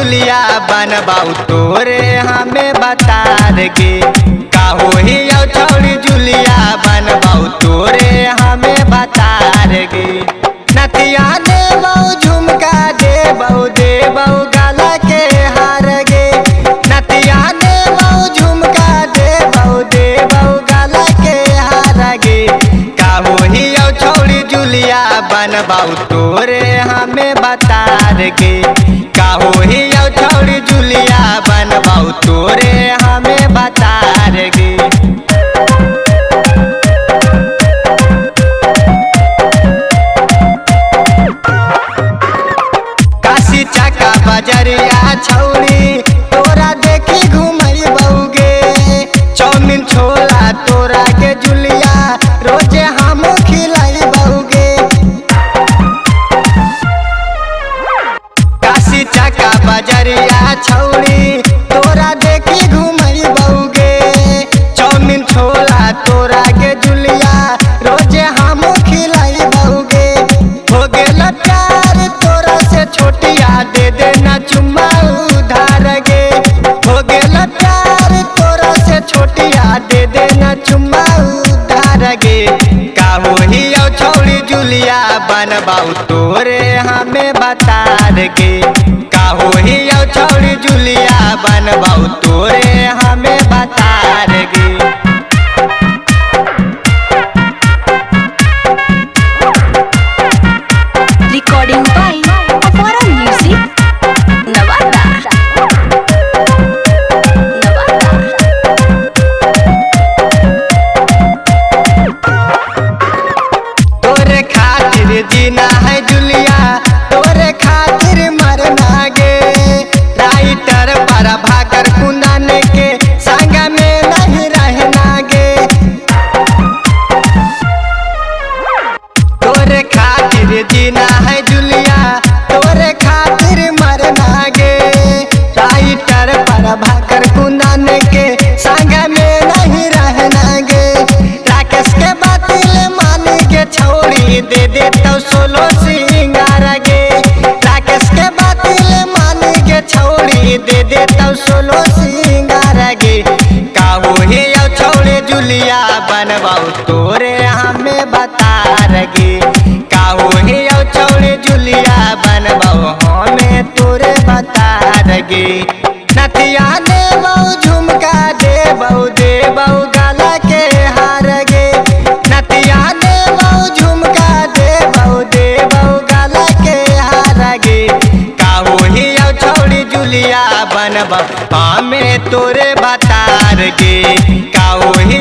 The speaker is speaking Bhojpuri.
जुलिया बनबाऊ तोरे हमें बता गे काहो ही छौड़ी जुलिया बनबाऊ तोरे हमें बता गे नतिया देबऊ झुमका देबऊ गला के हार गे नतिया देबऊ झुमका देबऊ गला के हार गे काहो ही छौड़ी जुलिया बनबाऊ तोरे हमें बता गे काहो ही छौड़ी जुलिया बनबाऊ तोरे हमें बता गे काशी चका बजरिया छौड़ी तोरा देखी घूमई बहुगे चाउमीन छोला तोरा के जुलिया रोजे हम खिलाई बहुगे काशी चका बजरिया छौड़ी तोरा देखी घूमई बहुगे चाउमीन छोला तोरा के जुलिया रोजे हम खिलाई बहुगे हो गेल प्यार तोरा से छोटिया दे देना चुम्मा उधार गे हो गेल प्यार तोरा से छोटिया दे देना चुम्मा उधार गे काहो ही छौड़ी जुलिया बनबाऊ तोरे हमें बता गे काहो ही छौड़ी जुलिया बनबाऊ तोरे हमें बता गे Recording by Afara Music, Navata. तोरे खातिर जीना है जुलिया तोरे खातिर मरना गे राइटर पर भाकर कुंदन के संग में नहीं रहना गे तोरे खातिर जीना है जुलिया तोरे खातिर मरना गे राइटर पर भाकर कुंदन के संग में नहीं रहना गे राकेश के बातिल मान के छौड़ी दे देता सोलो सिंगार गे राकेश के बातिल मान के छौड़ी दे देता सोलो सिंगार गे काहो ही छौड़ी जुलिया बनबाऊ तोरे हमें बता गे काहो ही छौड़ी जुलिया बनबाऊ हमें तोरे बता गे नतिया देबऊ झुमका देबऊ गला के हार गे नतिया देबऊ झुमका देबऊ गला के हार गे काहो ही छौड़ी जुलिया बनबाऊ हमें तोरे बता गे काहो ही